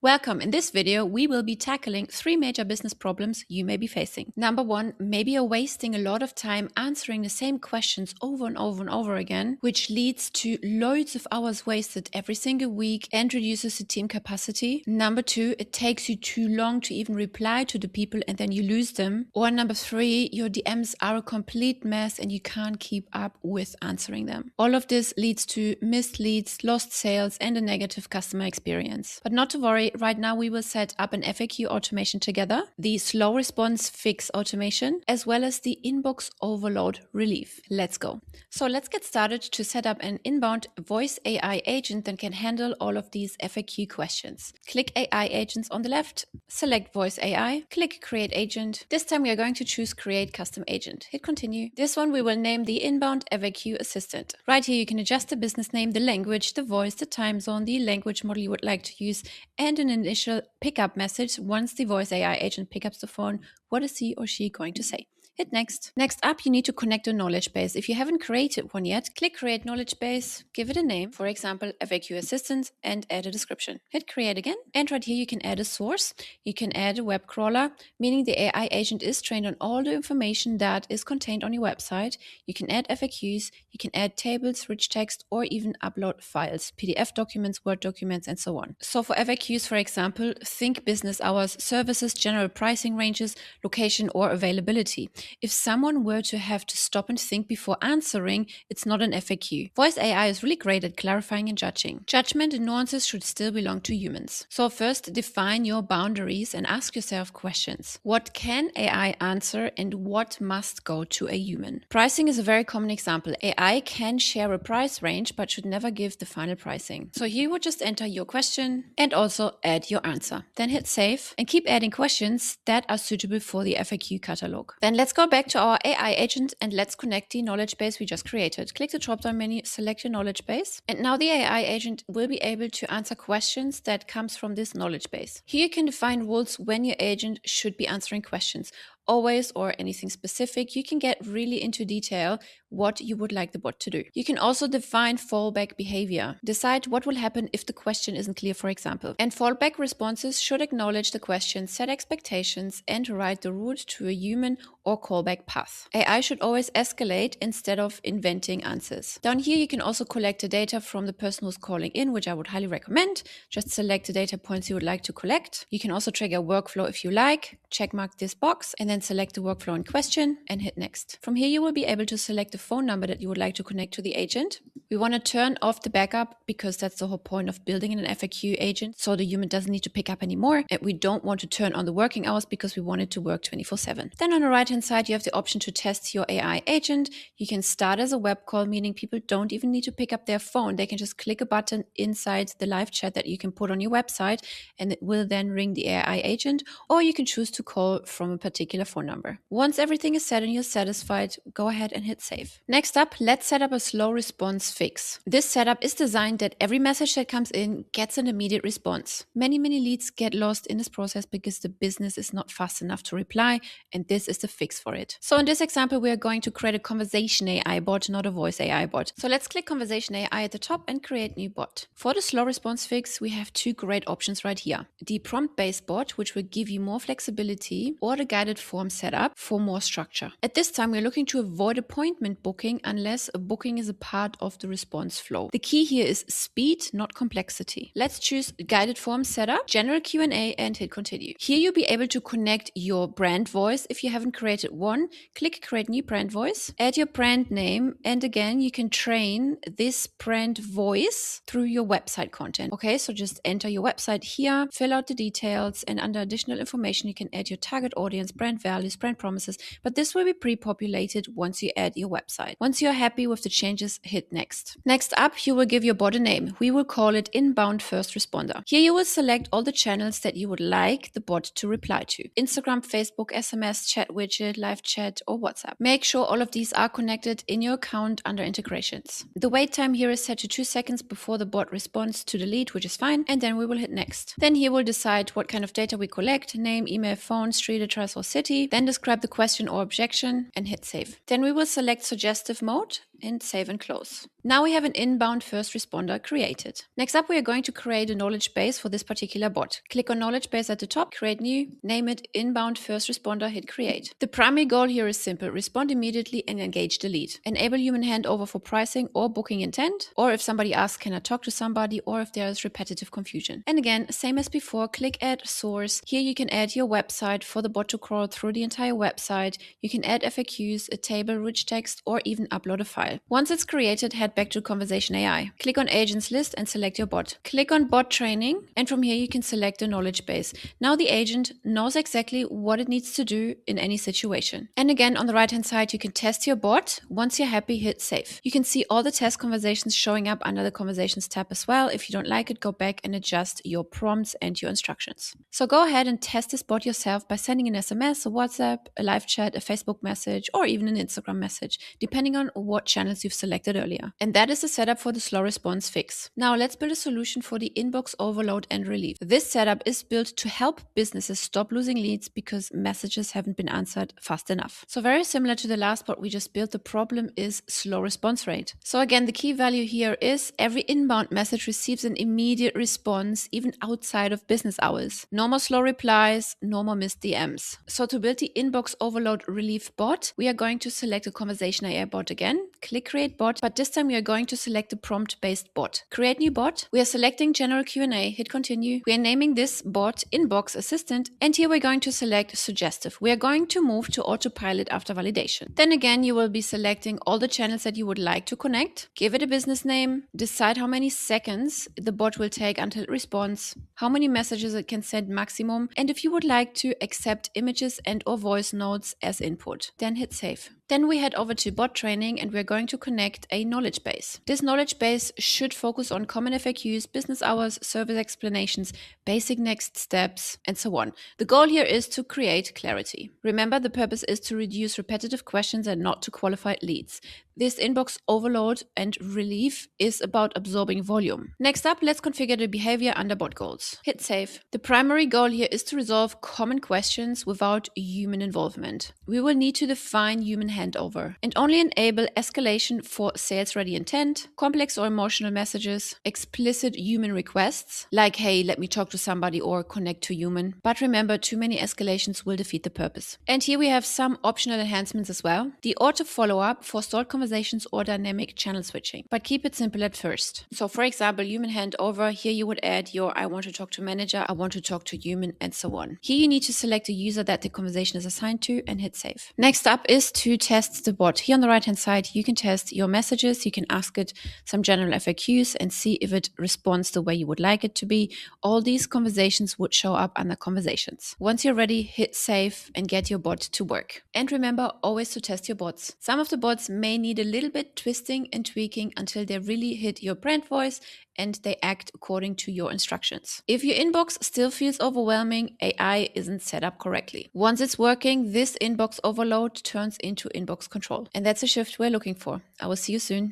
Welcome. In this video, we will be tackling 3 major business problems you may be facing. Number 1, maybe you're wasting a lot of time answering the same questions over and over and over again, which leads to loads of hours wasted every single week and reduces the team capacity. Number 2, it takes you too long to even reply to the people and then you lose them. Or number 3, your DMs are a complete mess and you can't keep up with answering them. All of this leads to missed leads, lost sales, and a negative customer experience. But not to worry, right now we will set up an FAQ automation together, the slow response fix automation, as well as the inbox overload relief. Let's go. So let's get started to set up an inbound voice AI agent that can handle all of these FAQ questions. Click AI agents on the left, select voice AI, click create agent. This time we are going to choose create custom agent. Hit continue. This one we will name the inbound FAQ assistant. Right here you can adjust the business name, the language, the voice, the time zone, the language model you would like to use, and an initial pickup message once the voice AI agent picks up the phone. What is he or she going to say? Hit next. Next up, you need to connect a knowledge base. If you haven't created one yet, click create knowledge base, give it a name, for example, FAQ assistant, and add a description. Hit create again. And right here, you can add a source. You can add a web crawler, meaning the AI agent is trained on all the information that is contained on your website. You can add FAQs, you can add tables, rich text, or even upload files, PDF documents, Word documents, and so on. So for FAQs, for example, think business hours, services, general pricing ranges, location, or availability. If someone were to have to stop and think before answering, it's not an FAQ. Voice AI is really great at clarifying and judging. Judgment and nuances should still belong to humans. So first, define your boundaries and ask yourself questions. What can AI answer and what must go to a human? Pricing is a very common example. AI can share a price range but should never give the final pricing. So here you would just enter your question and also add your answer. Then hit save and keep adding questions that are suitable for the FAQ catalog. Then let's go back to our AI agent and let's connect the knowledge base we just created. Click the drop-down menu, select your knowledge base, and now the AI agent will be able to answer questions that comes from this knowledge base. Here you can define rules when your agent should be answering questions. Always or anything specific. You can get really into detail what you would like the bot to do. You can also define fallback behavior. Decide what will happen if the question isn't clear, for example. And fallback responses should acknowledge the question, set expectations, and write the route to a human or callback path. AI should always escalate instead of inventing answers. Down here, you can also collect the data from the person who's calling in, which I would highly recommend. Just select the data points you would like to collect. You can also trigger a workflow if you like. Checkmark this box and then select the workflow in question and hit next. From here, you will be able to select the phone number that you would like to connect to the agent. We want to turn off the backup because that's the whole point of building an FAQ agent, so the human doesn't need to pick up anymore. And we don't want to turn on the working hours because we want it to work 24/7. Then on the right-hand side, you have the option to test your AI agent. You can start as a web call, meaning people don't even need to pick up their phone. They can just click a button inside the live chat that you can put on your website, and it will then ring the AI agent, or you can choose to call from a particular phone number. Once everything is set and you're satisfied, go ahead and hit save. Next up, let's set up a slow response fix. This setup is designed that every message that comes in gets an immediate response. Many leads get lost in this process because the business is not fast enough to reply, and this is the fix for it. So in this example, we are going to create a conversation AI bot, not a voice AI bot. So let's click conversation AI at the top and create new bot. For the slow response fix, we have 2 great options right here. The prompt-based bot, which will give you more flexibility, or the guided form setup for more structure. At this time, we're looking to avoid appointment booking unless a booking is a part of the response flow. The key here is speed, not complexity. Let's choose guided form setup, general Q&A, and hit continue. Here you'll be able to connect your brand voice. If you haven't created one, click create new brand voice, add your brand name, and again, you can train this brand voice through your website content. Okay, so just enter your website here, fill out the details, and under additional information, you can add your target audience, brand values, brand promises, but this will be pre-populated once you add your website. Once you're happy with the changes, hit next. Next up, you will give your bot a name. We will call it inbound first responder. Here you will select all the channels that you would like the bot to reply to. Instagram, Facebook, SMS, chat widget, live chat, or WhatsApp. Make sure all of these are connected in your account under integrations. The wait time here is set to 2 seconds before the bot responds to the lead, which is fine, and then we will hit next. Then here we'll decide what kind of data we collect, name, email, phone, street address, or city, then describe the question or objection and hit save. Then we will select suggestive mode and save and close. Now we have an inbound first responder created. Next up, we are going to create a knowledge base for this particular bot. Click on knowledge base at the top, create new, name it inbound first responder, hit create. The primary goal here is simple: respond immediately and engage the lead. Enable human handover for pricing or booking intent, or if somebody asks, can I talk to somebody, or if there is repetitive confusion. And again, same as before, click add source. Here you can add your website for the bot to crawl through the entire website. You can add FAQs, a table, rich text, or even upload a file. Once it's created, head back to Conversation AI. Click on Agents list and select your bot. Click on Bot Training, and from here you can select the knowledge base. Now the agent knows exactly what it needs to do in any situation. And again, on the right hand side, you can test your bot. Once you're happy, hit save. You can see all the test conversations showing up under the Conversations tab as well. If you don't like it, go back and adjust your prompts and your instructions. So go ahead and test this bot yourself by sending an SMS, a WhatsApp, a live chat, a Facebook message, or even an Instagram message, depending on what channels you've selected earlier. And that is the setup for the slow response fix. Now let's build a solution for the inbox overload and relief. This setup is built to help businesses stop losing leads because messages haven't been answered fast enough. So very similar to the last bot we just built, the problem is slow response rate. So again, the key value here is every inbound message receives an immediate response even outside of business hours. No more slow replies, no more missed DMs. So to build the inbox overload relief bot, we are going to select a Conversation AI bot again, click create bot, but this time we are going to select a prompt-based bot. Create new bot. We are selecting general Q&A, hit continue. We are naming this bot Inbox Assistant, and here we're going to select suggestive. We are going to move to autopilot after validation. Then again, you will be selecting all the channels that you would like to connect, give it a business name, decide how many seconds the bot will take until it responds, how many messages it can send maximum, and if you would like to accept images and or voice notes as input. Then hit save. Then we head over to bot training and we're going to connect a knowledge base. This knowledge base should focus on common FAQs, business hours, service explanations, basic next steps, and so on. The goal here is to create clarity. Remember, the purpose is to reduce repetitive questions and not to qualified leads. This inbox overload and relief is about absorbing volume. Next up, let's configure the behavior under bot goals. Hit save. The primary goal here is to resolve common questions without human involvement. We will need to define human handover and only enable escalation for sales-ready intent, complex or emotional messages, explicit human requests, like, hey, let me talk to somebody or connect to human. But remember, too many escalations will defeat the purpose. And here we have some optional enhancements as well. The auto follow-up for stalled conversations or dynamic channel switching, but keep it simple at first. So for example, human handover, here you would add your I want to talk to manager, I want to talk to human, and so on. Here you need to select a user that the conversation is assigned to and hit save. Next up is to test the bot. Here on the right hand side, you can test your messages, you can ask it some general FAQs and see if it responds the way you would like it to be. All these conversations would show up under conversations. Once you're ready, hit save and get your bot to work. And remember always to test your bots. Some of the bots may need a little bit twisting and tweaking until they really hit your brand voice and they act according to your instructions. If your inbox still feels overwhelming, AI isn't set up correctly. Once it's working, this inbox overload turns into inbox control. And that's a shift we're looking for. I will see you soon.